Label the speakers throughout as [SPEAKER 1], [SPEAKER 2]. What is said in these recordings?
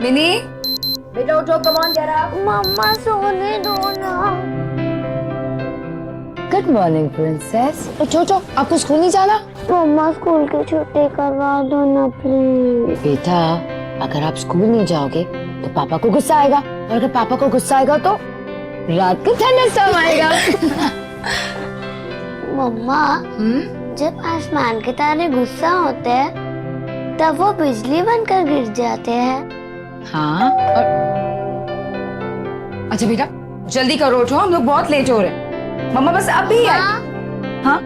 [SPEAKER 1] Mini बेटा उठो, come on जरा।
[SPEAKER 2] मम्मा सोने दो ना।
[SPEAKER 1] Good morning princess. उठो उठो, आपको स्कूल नहीं जाना?
[SPEAKER 2] मम्मा स्कूल की छुट्टी करवा दो ना प्लीज।
[SPEAKER 1] बेटा अगर आप स्कूल नहीं जाओगे तो पापा को गुस्सा आएगा, और अगर पापा को गुस्सा आएगा तो रात को थंडरस्टॉर्म आएगा।
[SPEAKER 2] मम्मा जब आसमान के तारे गुस्सा होते हैं तब वो बिजली बनकर गिर जाते हैं।
[SPEAKER 1] हाँ और अच्छा बेटा जल्दी करो, उठो, हम लोग बहुत लेट हो रहे हैं। मम्मा बस अभी आए। हाँ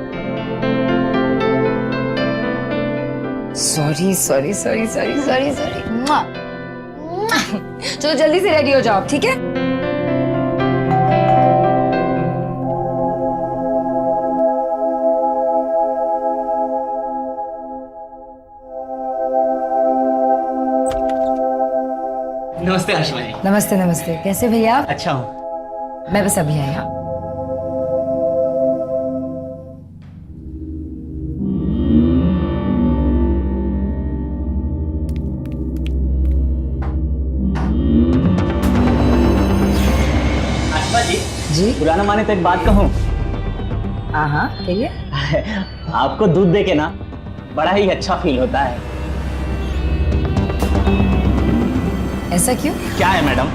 [SPEAKER 1] sorry sorry sorry sorry sorry sorry. चलो जल्दी से रेडी हो जाओ, ठीक है?
[SPEAKER 3] नमस्ते आशिमा जी।
[SPEAKER 1] नमस्ते नमस्ते, कैसे भैया आप?
[SPEAKER 3] अच्छा हूँ।
[SPEAKER 1] मैं बस अभी आई। हाँ
[SPEAKER 3] आशिमा जी,
[SPEAKER 1] जी।
[SPEAKER 3] बुरा ना माने तो एक बात कहूँ।
[SPEAKER 1] हाँ हाँ कहिए।
[SPEAKER 3] आपको दूध दे के ना बड़ा ही अच्छा फील होता है।
[SPEAKER 1] ऐसा क्यों?
[SPEAKER 3] क्या है मैडम,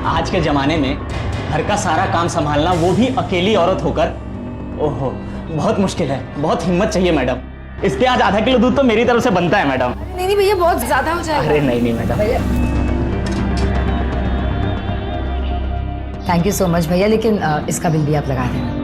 [SPEAKER 3] आज के जमाने में घर का सारा काम संभालना, वो भी अकेली औरत होकर, ओहो बहुत मुश्किल है। बहुत हिम्मत चाहिए मैडम। इसके आज आधा किलो दूध तो मेरी तरफ से बनता है मैडम।
[SPEAKER 1] नहीं नहीं भैया बहुत ज्यादा हो जाएगा।
[SPEAKER 3] अरे नहीं नहीं मैडम।
[SPEAKER 1] भैया थैंक यू सो मच भैया, लेकिन इसका बिल भी आप लगा देना।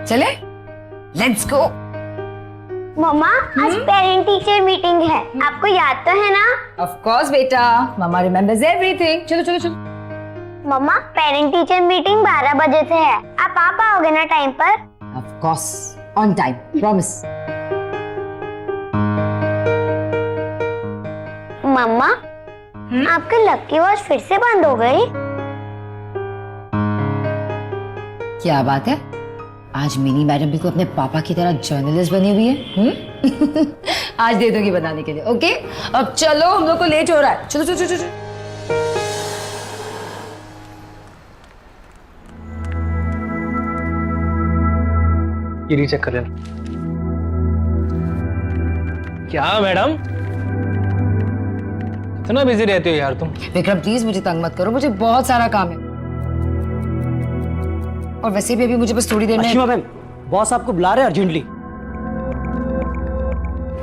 [SPEAKER 1] चले लेट्स गो।
[SPEAKER 2] मम्मा आज पेरेंट टीचर मीटिंग है, आपको याद तो है ना?
[SPEAKER 1] ऑफ कोर्स बेटा, मम्मा रिमेम्बर्स एवरीथिंग। चलो चलो चलो।
[SPEAKER 2] मम्मा पेरेंट टीचर मीटिंग 12 बजे से है, आप आ पाओगे ना टाइम पर?
[SPEAKER 1] Of course on time, promise.
[SPEAKER 2] Mamma आपकी लकी वॉच फिर से बंद हो गई।
[SPEAKER 1] क्या बात है, आज मिनी मैडम भी को अपने पापा की तरह जर्नलिस्ट बनी हुई है। आज दे दूंगी बनाने के लिए। ओके अब चलो, हम लोग को लेट हो रहा है। चलो चलो चलो चलो।
[SPEAKER 4] ये रीचेक कर लेना। क्या मैडम, इतना बिजी रहती हो यार तुम?
[SPEAKER 1] विक्रम प्लीज मुझे तंग मत करो, मुझे बहुत सारा काम है। और वैसे भी अभी मुझे बस थोड़ी देर में।
[SPEAKER 5] आशिमा मैम, बॉस आपको बुला रहे हैं अर्जेंटली।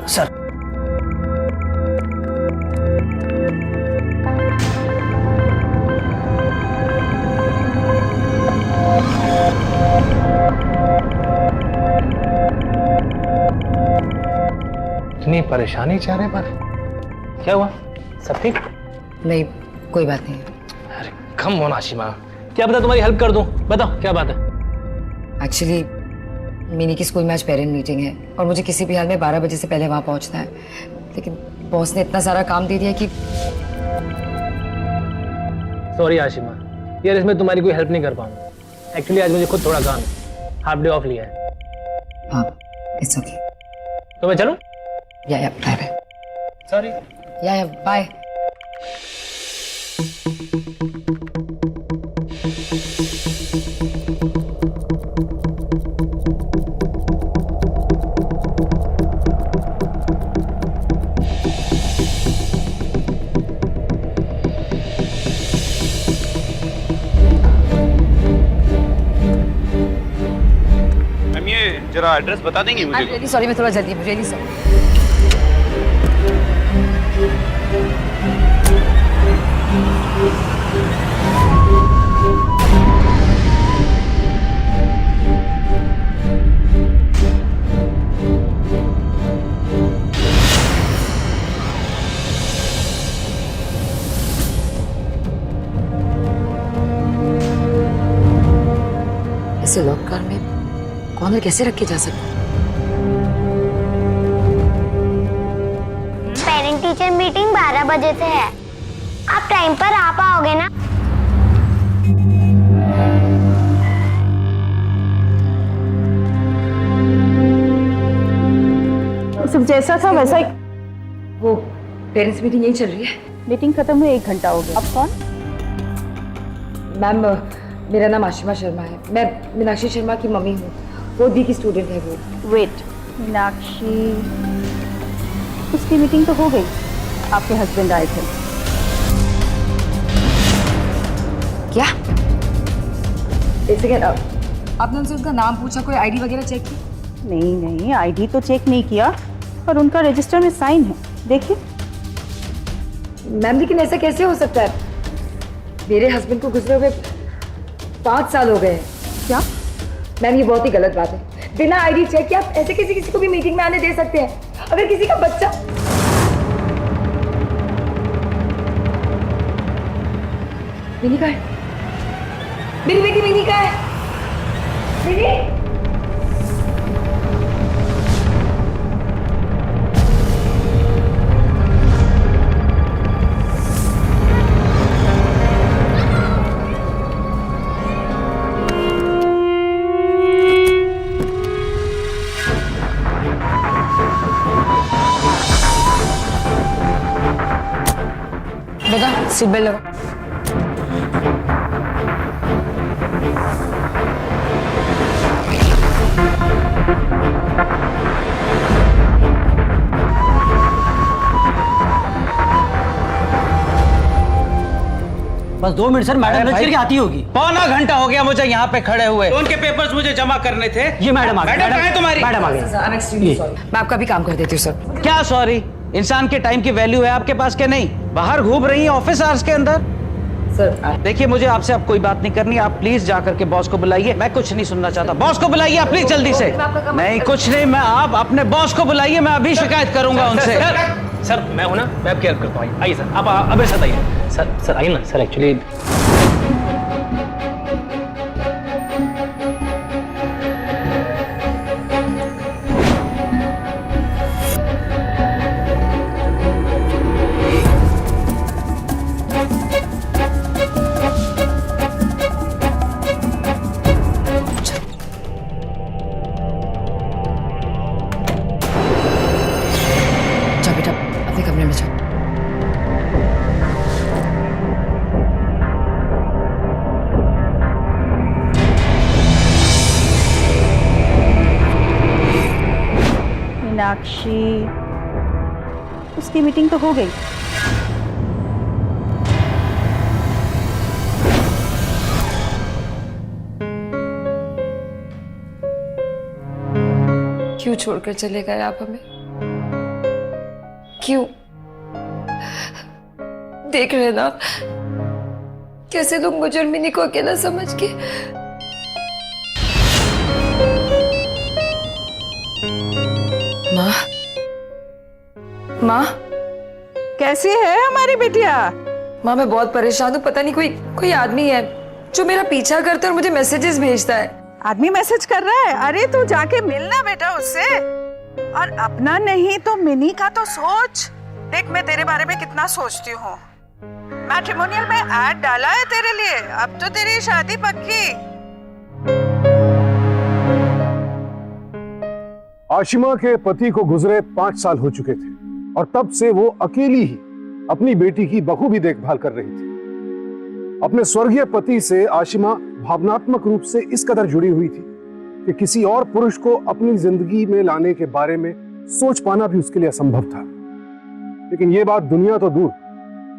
[SPEAKER 5] सर
[SPEAKER 4] इतनी परेशानी चेहरे पर, क्या हुआ? सब ठीक?
[SPEAKER 1] नहीं कोई बात नहीं।
[SPEAKER 4] अरे कम होना आशिमा, क्या पता तुम्हारी हेल्प कर दूं। बताओ क्या बात है?
[SPEAKER 1] एक्चुअली मिनी की स्कूल में आज पेरेंट मीटिंग है और मुझे किसी भी हाल में 12 बजे से पहले वहां पहुंचना है, लेकिन बॉस ने इतना सारा काम दे दिया कि।
[SPEAKER 4] सॉरी आशिमा यार, इसमें तुम्हारी कोई हेल्प नहीं कर पाऊंगा। एक्चुअली आज मुझे खुद थोड़ा काम है, हाफ डे ऑफ लिया है।
[SPEAKER 1] हाँ इट्स ओके।
[SPEAKER 4] तो मैं चलूं?
[SPEAKER 1] या बाय बाय।
[SPEAKER 4] सॉरी।
[SPEAKER 1] या बाय।
[SPEAKER 6] जरा एड्रेस बता देंगे मुझे?
[SPEAKER 1] रियली सॉरी, मैं थोड़ा जल्दी, रियली सॉरी। ऐसे लॉकर में कॉर्नर कैसे रखे जा सकते हैं?
[SPEAKER 2] पेरेंट टीचर मीटिंग 12 बजे से है, आप टाइम पर आ पाओगे ना?
[SPEAKER 6] सब जैसा था वैसा ही।
[SPEAKER 1] वो पेरेंट्स मीटिंग यही चल रही है।
[SPEAKER 6] मीटिंग खत्म हुई 1 घंटा हो गया। अब कौन?
[SPEAKER 1] मैम मेरा नाम आशिमा शर्मा है, मैं मीनाक्षी शर्मा की मम्मी हूँ। वो दी की स्टूडेंट है वो।
[SPEAKER 6] वेट, मीनाक्षी, उसकी मीटिंग तो हो गई, आपके हस्बैंड आए थे।
[SPEAKER 1] क्या? एक सेकेंड, आपने उनसे उसका नाम पूछा, कोई आईडी वगैरह चेक की?
[SPEAKER 6] नहीं नहीं, आईडी तो चेक नहीं किया, पर उनका रजिस्टर में साइन है, देखिए।
[SPEAKER 1] मैम लेकिन ऐसा कैसे हो सकता है? मेरे हस्बैंड को गुजरे हुए 5 साल हो गए हैं।
[SPEAKER 6] क्या?
[SPEAKER 1] मैम ये बहुत ही गलत बात है। बिना आईडी चेक किए आप ऐसे किसी को भी मीटिंग में आने दे सकते हैं? अगर किसी का बच्चा मिनी का है, मेरी बेटी मिनी का है। मिनी, बेटा सीट बेल्ट लगा।
[SPEAKER 5] बस 2 मिनट सर, मैडम लंच करके आती होगी।
[SPEAKER 7] पौना घंटा हो गया मुझे यहाँ पे खड़े हुए। उनके पेपर्स मुझे जमा करने थे।
[SPEAKER 5] ये मैडम आ गई।
[SPEAKER 7] मैडम कहाँ है तुम्हारी?
[SPEAKER 5] मैडम आ गई।
[SPEAKER 1] I'm extremely sorry। मैं आपका भी काम कर देती हूँ सर।
[SPEAKER 7] क्या सॉरी? इंसान के टाइम की वैल्यू है आपके पास के नहीं? बाहर घूम रही हैं ऑफिस आवर्स के अंदर।
[SPEAKER 1] सर
[SPEAKER 7] देखिए मुझे आपसे अब कोई बात नहीं करनी, आप प्लीज जा करके बॉस को बुलाइए। मैं कुछ नहीं सुनना चाहता। बॉस को बुलाइए आप प्लीज जल्दी से। नहीं कुछ नहीं, मैं आप अपने बॉस को बुलाइए, मैं अभी शिकायत करूंगा उनसे।
[SPEAKER 4] सर मैं हूं ना, मैं अब केयर करता हूँ। आइए सर, आप अब ऐसा आइए। सर आइए ना सर, एक्चुअली
[SPEAKER 1] जाओ बेटा अपने कमरे में जाओ।
[SPEAKER 6] मीनाक्षी, उसकी मीटिंग तो हो गई।
[SPEAKER 8] क्यों छोड़कर चले गए आप हमें? क्यों? देख रहे ना कैसे लोग मुझे और मिनी को अकेला समझ के। माँ, माँ
[SPEAKER 6] कैसी है हमारी बिटिया?
[SPEAKER 8] माँ मैं बहुत परेशान हूँ। पता नहीं कोई आदमी है जो मेरा पीछा करता है और मुझे मैसेजेस भेजता है।
[SPEAKER 9] आदमी मैसेज कर रहा है? अरे तू जाके मिलना बेटा उससे। और अपना नहीं तो मिनी का तो सोच। देख मैं तेरे बारे में कितना सोचती हूँ। मैट्रिमोनियल में ऐड डाला है तेरे लिए, अब तो तेरी शादी पक्की।
[SPEAKER 10] आशिमा के पति को गुजरे 5 साल हो चुके थे और तब से वो अकेली ही अपनी बेटी की बखूबी देखभाल कर रही थी। अपने स्वर्गीय पति से आशिमा भावनात्मक रूप से इस कदर जुड़ी हुई थी कि किसी और पुरुष को अपनी जिंदगी में लाने के बारे में सोच पाना भी उसके लिए असंभव था। लेकिन ये बात दुनिया तो दूर,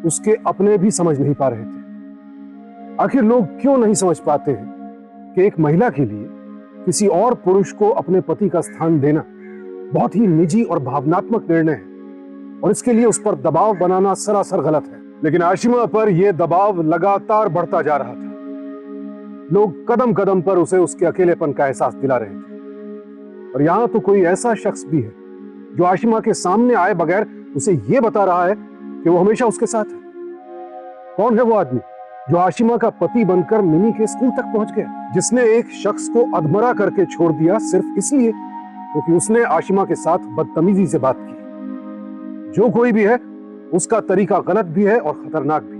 [SPEAKER 10] उसके अपने भी समझ नहीं पा रहे थे। आखिर लोग क्यों नहीं समझ पाते हैं कि एक महिला के लिए किसी और पुरुष को अपने पति का स्थान देना बहुत ही निजी और भावनात्मक निर्णय है और इसके लिए उस पर दबाव बनाना सरासर गलत है। लेकिन आशिमा पर यह दबाव लगातार बढ़ता जा रहा था। लोग कदम कदम पर उसे उसके अकेलेपन का एहसास दिला रहे थे और यहां तो कोई ऐसा शख्स भी है जो आशिमा के सामने आए बगैर उसे यह बता रहा है कि वो हमेशा उसके साथ है। कौन है वो आदमी जो आशिमा का पति बनकर मिनी के स्कूल तक पहुंच गया, जिसने एक शख्स को अधमरा करके छोड़ दिया सिर्फ इसलिए क्योंकि उसने आशिमा के साथ बदतमीजी से बात की। जो कोई भी है उसका तरीका गलत भी है और खतरनाक भी।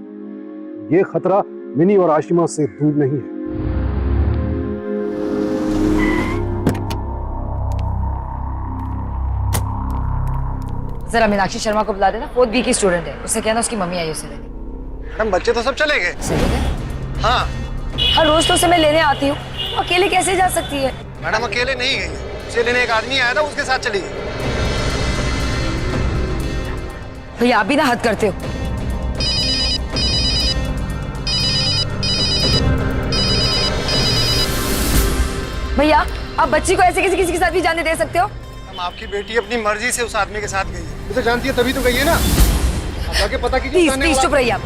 [SPEAKER 10] ये खतरा मिनी और आशिमा से दूर नहीं है।
[SPEAKER 8] जरा मीनाक्षी शर्मा को बुला देना, 4th बी की स्टूडेंट है, उससे कहना उसकी मम्मी आई उसे लेने।
[SPEAKER 11] मैडम बच्चे तो सब चले गए।
[SPEAKER 8] चले गए?
[SPEAKER 11] हाँ
[SPEAKER 8] हर रोज तो उसे मैं लेने आती हूँ, अकेले कैसे जा सकती है?
[SPEAKER 11] मैडम अकेले नहीं गई, उसे लेने एक आदमी आया था, उसके साथ चली गई।
[SPEAKER 8] भैया आप भी ना हद करते हो। भैया आप बच्ची को ऐसे किसी के साथ भी जाने दे सकते हो?
[SPEAKER 11] हम आपकी बेटी अपनी मर्जी से उस आदमी के साथ गई है, उसे जानती है तभी तो गई है ना। अब जाके पता कीजिए।
[SPEAKER 8] प्लीज प्लीज चुप रहिए आप।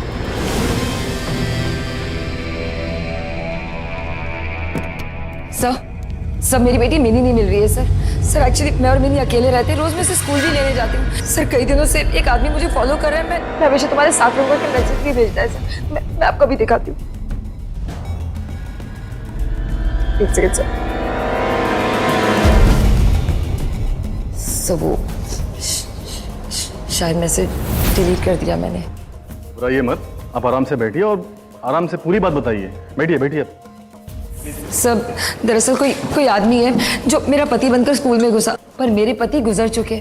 [SPEAKER 8] सर मेरी बेटी मिनी नहीं मिल रही है सर एक्चुअली मैं और मिनी अकेले रहते हैं, रोज मैं इसे स्कूल भी लेने जाती हूँ सर। कई दिनों से एक आदमी मुझे फॉलो कर रहा है, मैं हमेशा तुम्हारे साथ रहूंगा कि मैसेज भी भेजता है सर। मैं आपको भी दिखाती हूँ, एक सेकंड सर। वो शायद मैसेज डिलीट कर दिया मैंने।
[SPEAKER 12] बुराइए मत, आप आराम से बैठिए और आराम से पूरी बात बताइए। बैठिए बैठिए।
[SPEAKER 8] सब दरअसल कोई आदमी है जो मेरा पति बनकर स्कूल में घुसा, पर मेरे पति गुजर चुके।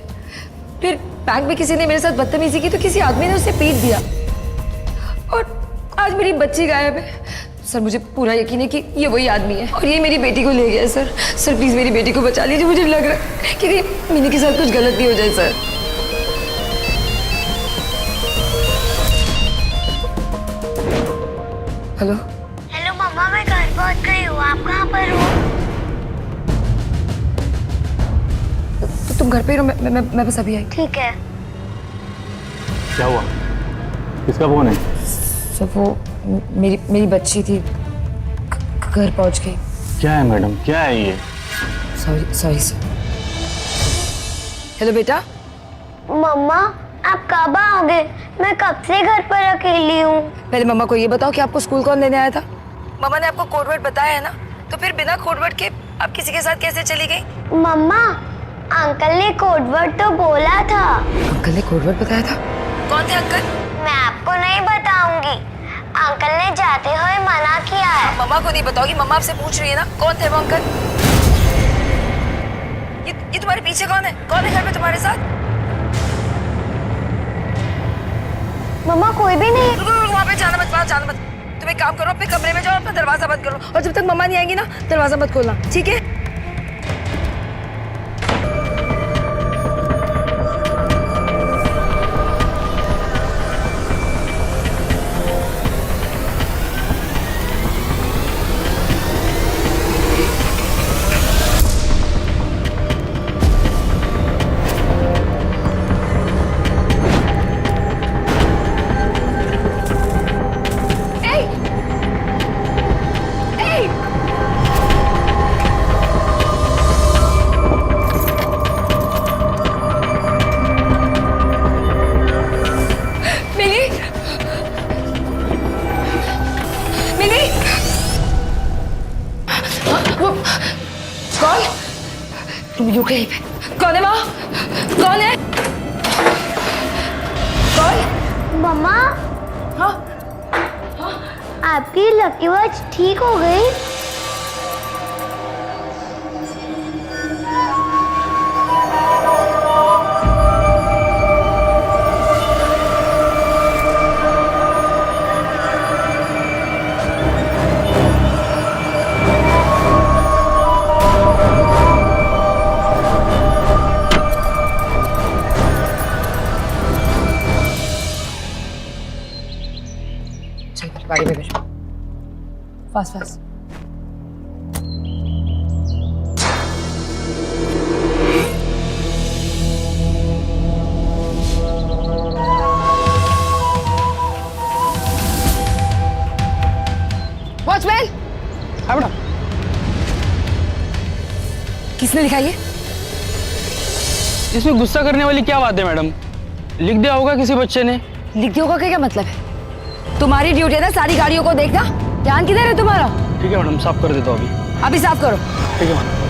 [SPEAKER 8] फिर बैंक में किसी ने मेरे साथ बदतमीजी की तो किसी आदमी ने उसे पीट दिया और आज मेरी बच्ची गायब है। सर मुझे पूरा यकीन है कि ये वही आदमी है और ये मेरी बेटी को ले गया है सर प्लीज मेरी बेटी को बचा लीजिए। मुझे लग रहा है कि मिनी के साथ कुछ गलत नहीं हो जाए सर। हेलो
[SPEAKER 2] हेलो मम्मा, मैं घर पहुंच गई हूँ, आप कहाँ पर हो?
[SPEAKER 8] तो तुम घर पे ही रहो, मैं बस अभी आई।
[SPEAKER 2] ठीक है।
[SPEAKER 12] क्या हुआ? किसका फोन है?
[SPEAKER 8] सर वो मेरी बच्ची थी, घर पहुंच गई।
[SPEAKER 12] क्या है मैडम, क्या है ये?
[SPEAKER 8] Sorry sir. हेलो बेटा।
[SPEAKER 2] मम्मा आप कब आओगे? मैं कब से घर पर अकेली हूँ।
[SPEAKER 8] पहले मम्मा को ये बताओ कि आपको स्कूल कौन लेने आया था? मम्मा ने आपको कोड वर्ड बताया है ना, तो फिर बिना कोड वर्ड के आप किसी के साथ कैसे चली गई?
[SPEAKER 2] मम्मा अंकल ने कोड वर्ड तो बोला था।
[SPEAKER 8] अंकल ने कोड वर्ड बताया था? कौन थे अंकल?
[SPEAKER 2] मैं आपको नहीं बताऊंगी, अंकल ने जाते हुए मना किया है।
[SPEAKER 8] मम्मा को नहीं बताओगी? मम्मा आपसे पूछ रही है ना कौन थे वो अंकल। ये तुम्हारे पीछे कौन है घर में तुम्हारे साथ?
[SPEAKER 2] मम्मा कोई भी नहीं।
[SPEAKER 8] वहाँ पे जाना मत। तुम एक काम करो, अपने कमरे में जाओ, अपना दरवाजा बंद करो और जब तक मम्मा नहीं आएंगी ना दरवाजा मत खोलना, ठीक है? कहीं पे कौन है? माँ कौन है? कौन?
[SPEAKER 2] मम्मा
[SPEAKER 8] हाँ
[SPEAKER 2] आपकी लकी वॉच ठीक हो गई?
[SPEAKER 8] गाड़ी में बैठो, फास्ट। वॉचमैन। हाँ बेटा। किसने लिखा ये?
[SPEAKER 7] इसमें गुस्सा करने वाली क्या बात है मैडम? लिख दिया होगा किसी बच्चे ने।
[SPEAKER 8] लिख दिया होगा क्या मतलब है? तुम्हारी ड्यूटी है ना सारी गाड़ियों को देखना। ध्यान किधर है तुम्हारा?
[SPEAKER 7] ठीक है मैडम, साफ कर देता हूँ
[SPEAKER 8] अभी साफ करो।
[SPEAKER 7] ठीक है मैडम।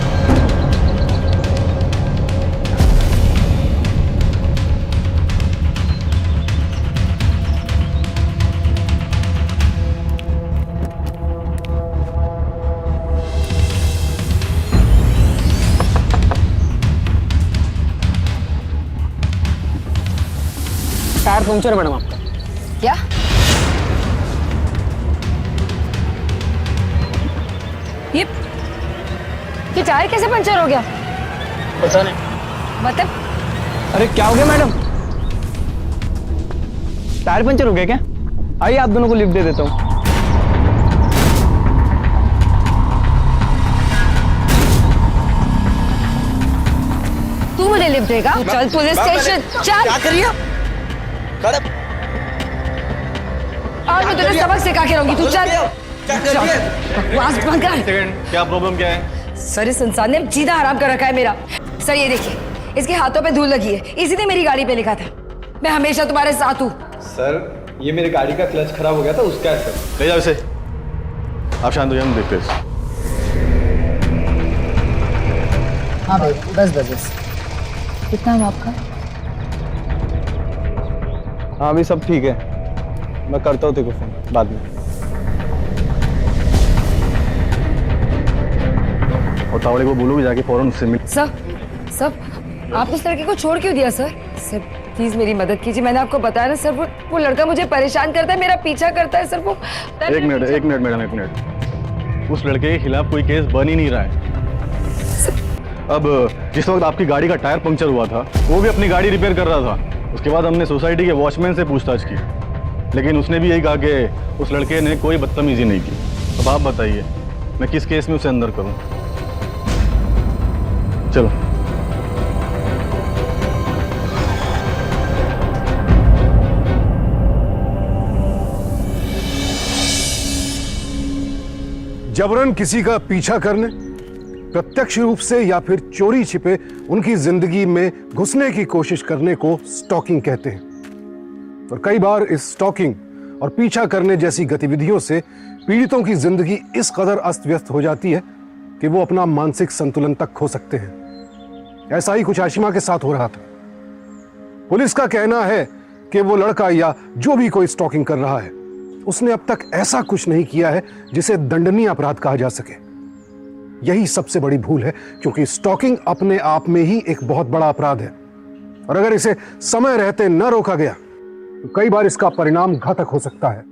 [SPEAKER 4] टायर पंक्चर है मैडम आपका।
[SPEAKER 8] क्या? ये टायर कैसे पंचर हो गया?
[SPEAKER 4] पता नहीं।
[SPEAKER 8] मतलब
[SPEAKER 4] अरे क्या हो गया मैडम? टायर पंचर हो गया क्या? आइए आप दोनों को लिफ्ट दे देता हूँ।
[SPEAKER 8] तू मुझे लिफ्ट देगा? चल पुलिस स्टेशन चल।
[SPEAKER 7] क्या करिए आप?
[SPEAKER 8] आज मैं तुझे सबक सिखा के रहूंगी, तू चल। बकवास बंद कर।
[SPEAKER 12] क्या प्रॉब्लम क्या है?
[SPEAKER 8] सर इस इंसान ने जीना हराम कर रखा है मेरा। सर ये देखिए, इसके हाथों पे धूल लगी है, इसी ने मेरी गाड़ी पे लिखा था मैं हमेशा तुम्हारे साथ हूँ।
[SPEAKER 11] सर ये मेरी गाड़ी का क्लच खराब हो गया था, उसका है सर।
[SPEAKER 12] ले जाओ इसे। आप शांत हो जाओ, हम देखते हैं।
[SPEAKER 1] हाँ भाई बस कितना है आपका?
[SPEAKER 11] हाँ अभी सब ठीक है, मैं करता हूँ तेरे को फोन बाद में।
[SPEAKER 12] और तावड़े को बोलो कि जाके फौरन उससे मिल।
[SPEAKER 8] सर आप उस लड़के को छोड़ क्यों दिया सर? सर प्लीज मेरी मदद कीजिए, मैंने आपको बताया ना सर, वो लड़का मुझे परेशान करता है, मेरा पीछा करता है सर। वो
[SPEAKER 12] एक मिनट मैडम, एक मिनट। उस लड़के के खिलाफ कोई केस बन ही नहीं रहा है। अब जिस वक्त आपकी गाड़ी का टायर पंक्चर हुआ था, वो भी अपनी गाड़ी रिपेयर कर रहा था। उसके बाद हमने सोसाइटी के वॉचमैन से पूछताछ की, लेकिन उसने भी यही कहा कि उस लड़के ने कोई बदतमीजी नहीं की। अब आप बताइए मैं किस केस में उसे अंदर करूं? चलो।
[SPEAKER 10] जबरन किसी का पीछा करने, प्रत्यक्ष रूप से या फिर चोरी छिपे उनकी जिंदगी में घुसने की कोशिश करने को स्टॉकिंग कहते हैं। और कई बार इस स्टॉकिंग और पीछा करने जैसी गतिविधियों से पीड़ितों की जिंदगी इस कदर अस्त व्यस्त हो जाती है कि वो अपना मानसिक संतुलन तक खो सकते हैं। ऐसा ही कुछ आशिमा के साथ हो रहा था। पुलिस का कहना है कि वो लड़का या जो भी कोई स्टॉकिंग कर रहा है, उसने अब तक ऐसा कुछ नहीं किया है जिसे दंडनीय अपराध कहा जा सके। यही सबसे बड़ी भूल है, क्योंकि स्टॉकिंग अपने आप में ही एक बहुत बड़ा अपराध है, और अगर इसे समय रहते न रोका गया तो कई बार इसका परिणाम घातक हो सकता है।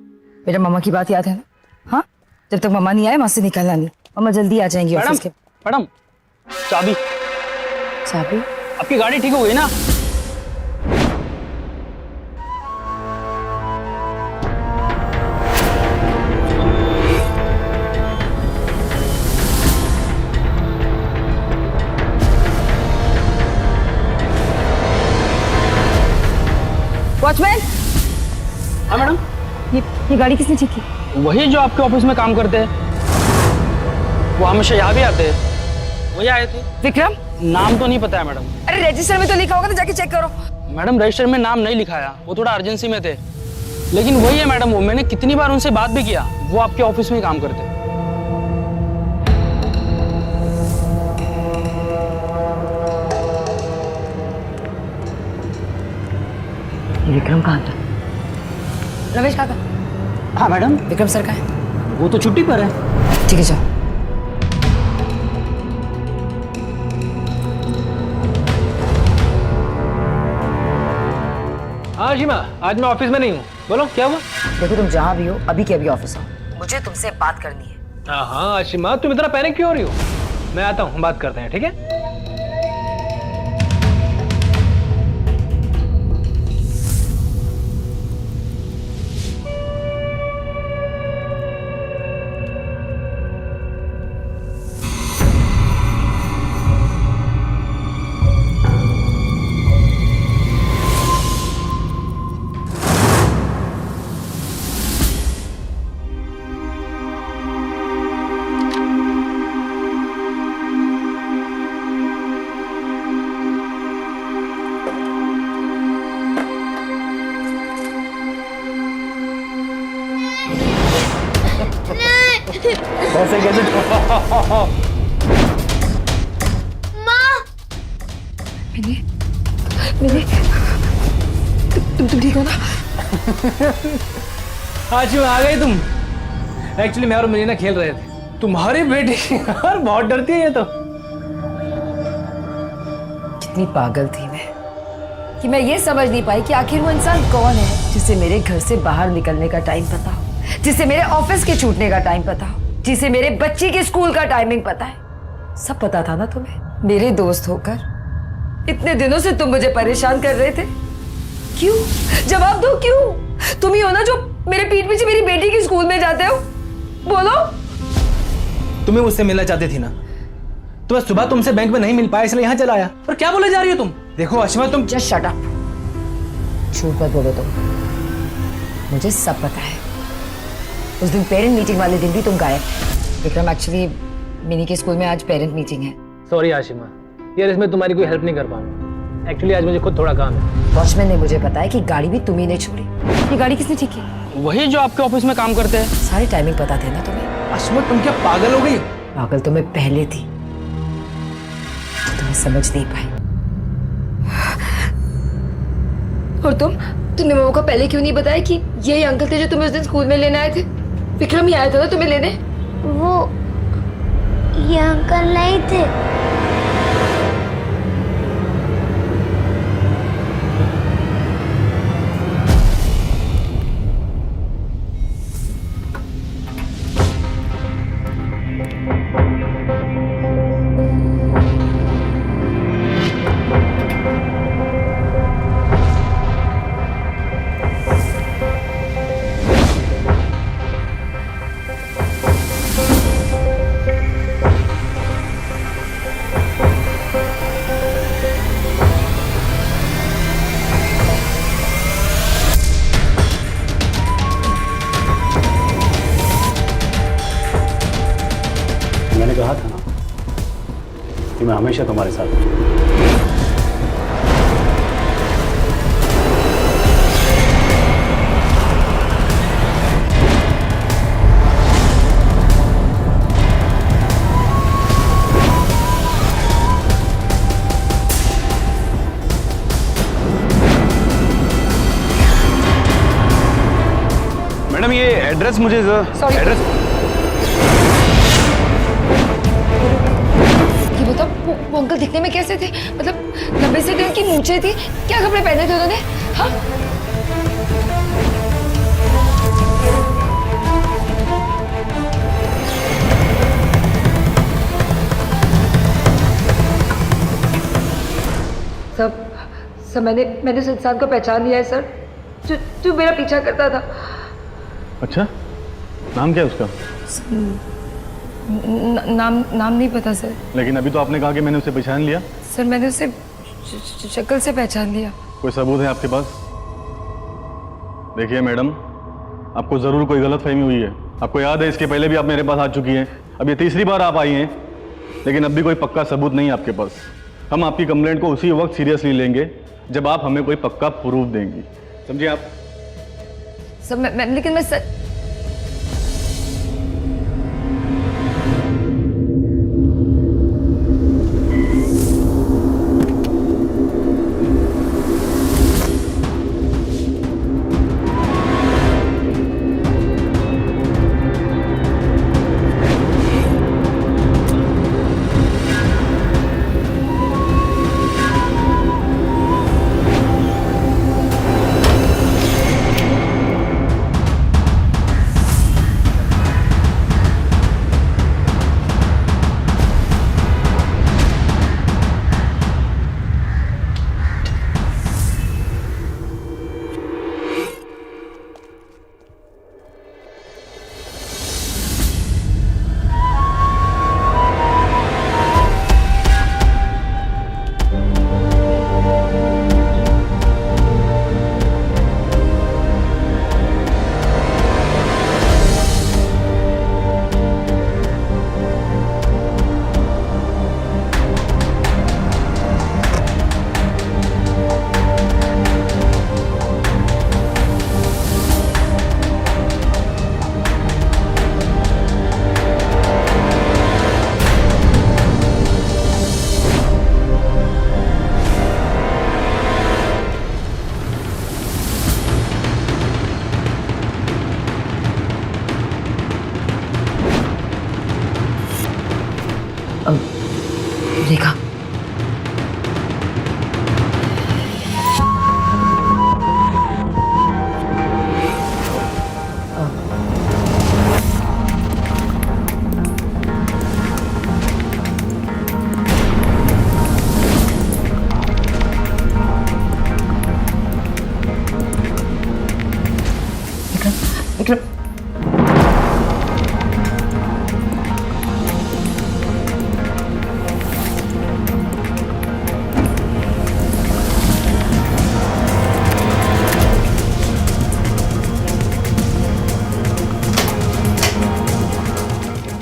[SPEAKER 8] मेरा मामा की बात याद है ना? हाँ, जब तक मामा नहीं आए वहां से निकलना नहीं। मामा जल्दी आ जाएंगी ऑफिस के।
[SPEAKER 4] मैडम चाबी आपकी गाड़ी ठीक हो गई ना?
[SPEAKER 8] वॉचमैन।
[SPEAKER 4] हाँ मैडम।
[SPEAKER 8] ये गाड़ी किसने ठीक की?
[SPEAKER 4] वही जो आपके ऑफिस में काम करते हैं, वो हमेशा यहाँ भी आते हैं। वही आए थे।
[SPEAKER 8] विक्रम?
[SPEAKER 4] नाम तो नहीं पता है मैडम।
[SPEAKER 8] अरे रजिस्टर में तो लिखा होगा, तो जाके चेक करो।
[SPEAKER 4] मैडम रजिस्टर में नाम नहीं लिखाया, वो थोड़ा अर्जेंसी में थे। लेकिन वही है मैडम, वो मैंने कितनी बार उनसे बात भी किया, वो आपके ऑफिस में ही काम करते हैं।
[SPEAKER 1] विक्रम कहाँ था?
[SPEAKER 8] रमेश काका।
[SPEAKER 5] हाँ मैडम।
[SPEAKER 8] विक्रम सर कहाँ है?
[SPEAKER 5] वो तो छुट्टी पर है।
[SPEAKER 8] ठीक है जाओ।
[SPEAKER 4] हाँ शीमा, आज मैं ऑफिस में नहीं हूँ। बोलो क्या हुआ?
[SPEAKER 1] देखो तुम जहाँ भी हो अभी के अभी ऑफिस आओ, मुझे तुमसे बात करनी है।
[SPEAKER 4] हाँ आशिमा, तुम इतना पैनिक क्यों हो रही हो? मैं आता हूँ, हम बात करते हैं, ठीक है?
[SPEAKER 2] कैसे कैसे
[SPEAKER 8] मैंने तुम ठीक हो ना?
[SPEAKER 4] आज आ गई तुम। एक्चुअली मैं और मरीना खेल रहे थे, तुम्हारी बेटी यार बहुत डरती है ये तो।
[SPEAKER 1] कितनी पागल थी मैं,
[SPEAKER 8] कि मैं ये समझ नहीं पाई कि आखिर वो इंसान कौन है जिसे मेरे घर से बाहर निकलने का टाइम पता हो, जिसे मेरे ऑफिस के छूटने का टाइम पता हो, जिसे मेरे बच्चे के स्कूल का टाइमिंग पता है। सब पता था ना तुम्हें? मेरे दोस्त होकर इतने दिनों से तुम मुझे परेशान कर रहे थे। क्यों? जवाब दो, क्यों? तुम ही हो ना जो मेरे पीठ पीछे मेरी बेटी के स्कूल में जाते हो। बोलो।
[SPEAKER 4] तुम्हें मुझसे मिलना चाहती थी ना, तो मैं सुबह तुमसे बैंक में नहीं मिल पाया इसलिए यहाँ चला आया। और क्या बोले जा रही हो तुम? देखो आशिमा, तुम
[SPEAKER 8] जस्ट शट अप। झूठ मत बोलो तुम, मुझे सब पता है। उस दिन पेरेंट मीटिंग वाले दिन भी तुम गायब। विक्रम, एक्चुअली मिनी के स्कूल में आज पेरेंट मीटिंग है।
[SPEAKER 4] सॉरी आशिमा, यार इसमें तुम्हारी कोई हेल्प नहीं कर पाऊंगा। एक्चुअली आज मुझे खुद थोड़ा काम है।
[SPEAKER 8] वॉचमैन ने मुझे बताया कि गाड़ी भी तुम ही ने छोड़ी। ये गाड़ी किसने ठीक की?
[SPEAKER 4] वही जो आपके ऑफिस में काम करते हैं।
[SPEAKER 8] सारी टाइमिंग पता थे ना तुम्हें?
[SPEAKER 4] आशिमा, तुम क्या पागल हो गई?
[SPEAKER 8] पागल तो मैं पहले थी, तो तुम्हें समझ नहीं पाई। और तुमने मम्मा को पहले क्यों नहीं बताया कि यही अंकल थे जो तुम्हें उस दिन स्कूल में लेने आए थे? विक्रम ही आया था ना तुम्हें लेने?
[SPEAKER 2] वो ये अंकल नहीं थे।
[SPEAKER 12] मैंने कहा था ना कि मैं हमेशा तुम्हारे साथ हूं। मैडम, ये एड्रेस मुझे एड्रेस
[SPEAKER 8] वो अंकल दिखने में कैसे थे? मतलब 90 से उनकी मूंछें थी, क्या कपड़े पहने थे उन्होंने? हाँ, सब मैंने उस इंसान को पहचान लिया है सर, जो मेरा पीछा करता था।
[SPEAKER 12] अच्छा, नाम क्या है उसका?
[SPEAKER 8] नाम नहीं पता सर।
[SPEAKER 12] लेकिन अभी तो आपने कहा कि मैंने उसे पहचान लिया।
[SPEAKER 8] सर, मैंने उसे शक्ल से पहचान लिया।
[SPEAKER 12] कोई सबूत है आपके पास? देखिए मैडम, आपको जरूर कोई गलतफहमी हुई है। आपको याद है इसके पहले भी आप मेरे पास आ चुकी हैं, अब ये तीसरी बार आप आई हैं, लेकिन अब भी कोई पक्का सबूत नहीं है आपके पास। हम आपकी कंप्लेंट को उसी वक्त सीरियसली लेंगे जब आप हमें कोई पक्का प्रूफ देंगी, समझिए आप?
[SPEAKER 8] सर, लेकिन मैं सर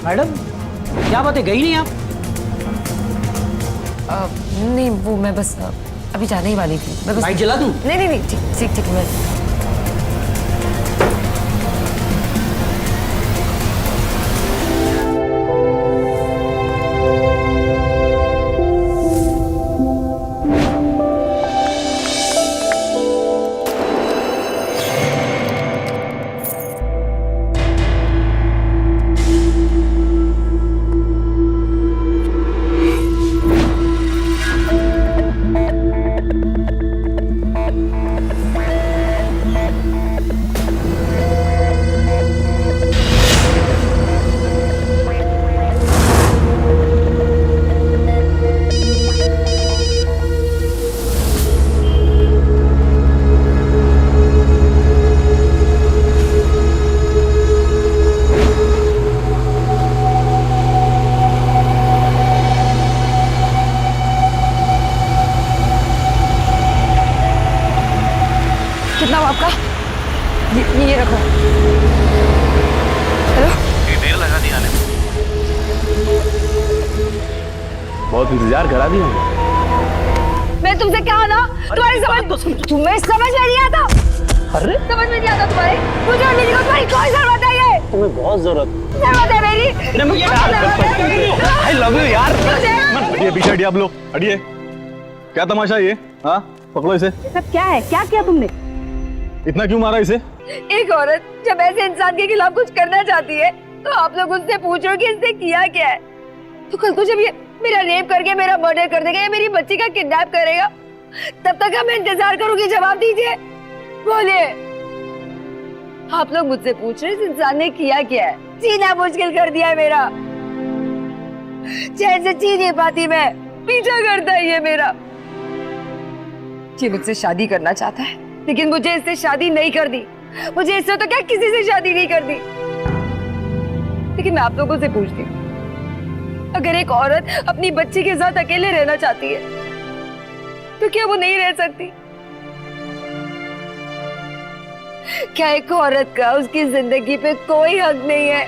[SPEAKER 5] मैडम क्या बात है, गई नहीं आप?
[SPEAKER 8] नहीं वो मैं बस अभी जाने ही वाली थी। मैं बस
[SPEAKER 5] लाइट जला दूं?
[SPEAKER 8] नहीं नहीं नहीं, ठीक ठीक ठीक मैं कितना हुआ आपका? ये रखो। हेलो?
[SPEAKER 12] देर लगा दी आने में। बहुत इंतजार करा दिया।
[SPEAKER 8] मैं तुमसे क्या ना तुम्हारी समझ तुम्हें समझ में नहीं आता।
[SPEAKER 5] अरे
[SPEAKER 8] समझ में नहीं आता तुम्हारे मुझे और मेरी को तुम्हारी कोई जरूरत है। ये
[SPEAKER 12] तुम्हें बहुत जरूरत
[SPEAKER 8] है मेरी।
[SPEAKER 12] आई लव यू यार। हटिए पीछे हटिए आप लोग, हटिए। क्या तमाशा ये? हाँ पकड़ो इसे।
[SPEAKER 6] ये सब क्या है? क्या किया तुमने?
[SPEAKER 12] इतना क्यों मारा इसे?
[SPEAKER 8] एक औरत जब ऐसे इंसान के खिलाफ कुछ करना चाहती है तो आप लोग उससे पूछो कि इसने किया क्या है। तो कल को जब ये मेरा रेप करके मेरा मर्डर कर देगा या मेरी बच्ची का किडनैप करेगा तब तक मैं इंतजार करूंगी। जवाब दीजिए, बोलिए। आप लोग मुझसे पूछ रहे इस इंसान ने किया क्या है? जीना मुश्किल कर दिया है मेरा। चैन से जी नहीं पाती मैं। पीछा करता है ये मेरा। ये मुझसे शादी करना चाहता है लेकिन मुझे इससे शादी नहीं कर दी। मुझे इससे तो क्या किसी से शादी नहीं कर दी। लेकिन मैं आप लोगों से पूछती हूँ, अगर एक औरत अपनी बच्ची के साथ अकेले रहना चाहती है तो क्या वो नहीं रह सकती? क्या एक औरत का उसकी जिंदगी पे कोई हक नहीं है?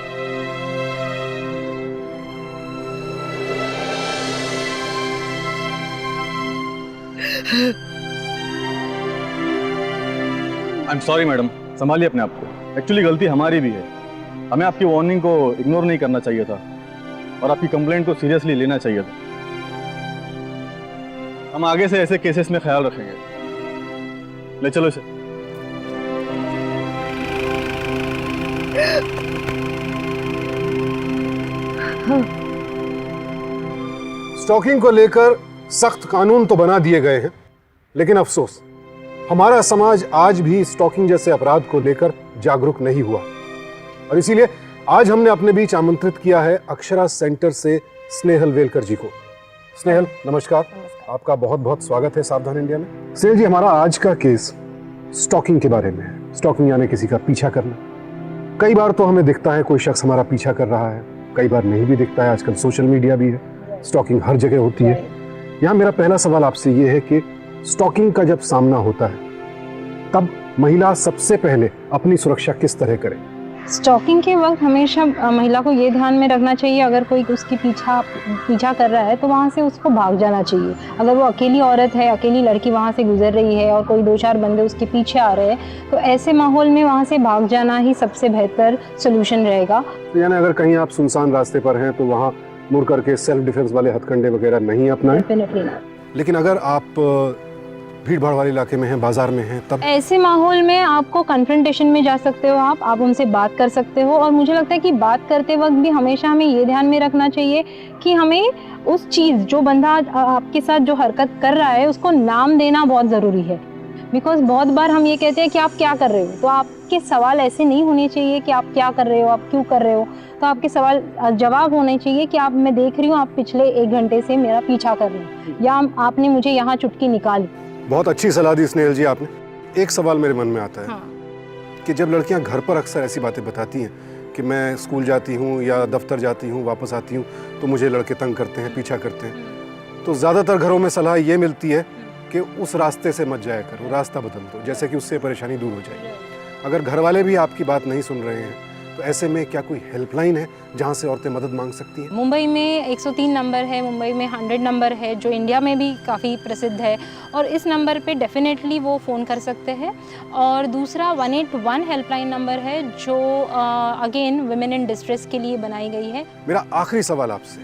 [SPEAKER 12] आई एम सॉरी मैडम, संभालिए अपने आप को। एक्चुअली गलती हमारी भी है। हमें आपकी वार्निंग को इग्नोर नहीं करना चाहिए था और आपकी कंप्लेंट को सीरियसली लेना चाहिए था। हम आगे से ऐसे केसेस में ख्याल रखेंगे। ले चलो इसे।
[SPEAKER 10] स्टॉकिंग को लेकर सख्त कानून तो बना दिए गए हैं, लेकिन अफसोस हमारा समाज आज भी स्टॉकिंग जैसे अपराध को लेकर जागरूक नहीं हुआ। और इसीलिए आज हमने अपने बीच आमंत्रित किया है अक्षरा सेंटर से स्नेहल वेलकर जी को। स्नेहल नमस्कार, आपका बहुत बहुत स्वागत है सावधान इंडिया में। स्नेहल जी, हमारा आज का केस स्टॉकिंग के बारे में है। स्टॉकिंग यानी किसी का पीछा करना। कई बार तो हमें दिखता है कोई शख्स हमारा पीछा कर रहा है, कई बार नहीं भी दिखता है। आजकल सोशल मीडिया भी है, स्टॉकिंग हर जगह होती है। यहाँ मेरा पहला सवाल आपसे ये है कि स्टॉकिंग का जब सामना होता है तब महिला सबसे पहले अपनी सुरक्षा किस तरह करे?
[SPEAKER 6] स्टॉकिंग के वक्त हमेशा महिला को ये ध्यान में रखना चाहिए, अगर कोई उसकी पीछा कर रहा है तो वहाँ से उसको भाग जाना चाहिए। अगर वो अकेली औरत है, अकेली लड़की वहाँ से गुजर रही है और कोई 2-4 बंदे उसके पीछे आ रहे हैं तो ऐसे माहौल में वहाँ से भाग जाना ही सबसे बेहतर सोल्यूशन रहेगा।
[SPEAKER 10] तो यानी अगर कहीं आप सुनसान रास्ते पर हैं तो वहाँ मुड़ करके सेल्फ डिफेंस वाले हथकंडे वगैरह नहीं अपनाएं।
[SPEAKER 6] डेफिनेटली ना।
[SPEAKER 10] लेकिन अगर आप भीड़ भाड़ वाले इलाके में हैं, बाजार में हैं, तब
[SPEAKER 6] ऐसे माहौल में आपको कन्फ्रंटेशन में जा सकते हो, आप उनसे बात कर सकते हो। और मुझे लगता है कि बात करते वक्त भी हमेशा हमें ये ध्यान में रखना चाहिए कि हमें उस चीज़ जो बंदा आपके साथ जो हरकत कर रहा है उसको नाम देना बहुत ज़रूरी है। बिकॉज बहुत बार हम ये कहते हैं कि आप क्या कर रहे हो, तो आपके सवाल ऐसे नहीं होने चाहिए कि आप क्या कर रहे हो, आप क्यों कर रहे हो। तो आपके सवाल जवाब होने चाहिए कि आप, मैं देख रही हूँ आप पिछले 1 घंटे से मेरा पीछा कर रहे हो, या आपने मुझे यहाँ चुटकी निकाली।
[SPEAKER 10] बहुत अच्छी सलाह दी स्नेहल जी आपने। एक सवाल मेरे मन में आता है कि जब लड़कियां घर पर अक्सर ऐसी बातें बताती हैं कि मैं स्कूल जाती हूँ या दफ्तर जाती हूँ, वापस आती हूँ तो मुझे लड़के तंग करते हैं, पीछा करते हैं, तो ज़्यादातर घरों में सलाह ये मिलती है कि उस रास्ते से मत जाया करो, रास्ता बदल दो, जैसे कि उससे परेशानी दूर हो जाए। अगर घर वाले भी आपकी बात नहीं सुन रहे हैं तो ऐसे में क्या कोई हेल्पलाइन है जहां से औरतें मदद मांग सकती हैं?
[SPEAKER 6] मुंबई में 103 नंबर है, मुंबई में 100 नंबर है जो इंडिया में भी काफ़ी प्रसिद्ध है, और इस नंबर पे डेफिनेटली वो फ़ोन कर सकते हैं। और दूसरा 181 हेल्पलाइन नंबर है जो अगेन वुमेन इन डिस्ट्रेस के लिए बनाई गई है।
[SPEAKER 10] मेरा आखिरी सवाल आपसे,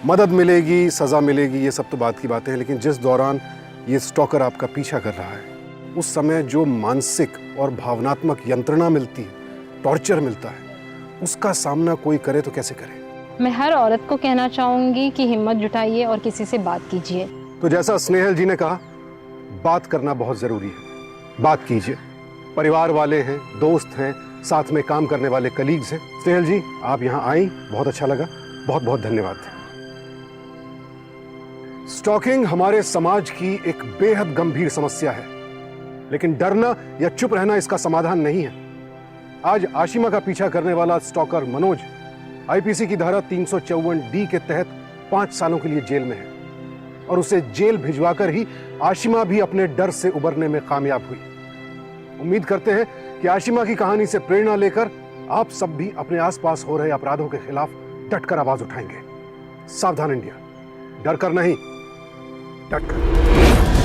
[SPEAKER 10] मदद मिलेगी, सजा मिलेगी, ये सब तो बात की बातें हैं, लेकिन जिस दौरान ये स्टॉकर आपका पीछा कर रहा है उस समय जो मानसिक और भावनात्मक यंत्रणा मिलती है, टॉर्चर मिलता है, उसका सामना कोई करे तो कैसे करे?
[SPEAKER 6] मैं हर औरत को कहना चाहूँगी कि हिम्मत जुटाइए और किसी से बात कीजिए।
[SPEAKER 10] तो जैसा स्नेहल जी ने कहा, बात करना बहुत जरूरी है। बात कीजिए, परिवार वाले हैं, दोस्त हैं, साथ में काम करने वाले कलीग्स हैं। स्नेहल जी, आप यहाँ आई, बहुत अच्छा लगा, बहुत बहुत धन्यवाद। स्टॉकिंग हमारे समाज की एक बेहद गंभीर समस्या है, लेकिन डरना या चुप रहना इसका समाधान नहीं है। आज आशिमा का पीछा करने वाला स्टॉकर मनोज आईपीसी की धारा 354D के तहत 5 सालों के लिए जेल में है, और उसे जेल भिजवाकर ही आशिमा भी अपने डर से उबरने में कामयाब हुई। उम्मीद करते हैं कि आशिमा की कहानी से प्रेरणा लेकर आप सब भी अपने आसपास हो रहे अपराधों के खिलाफ डटकर आवाज उठाएंगे। सावधान इंडिया, डर कर नहीं, डट कर।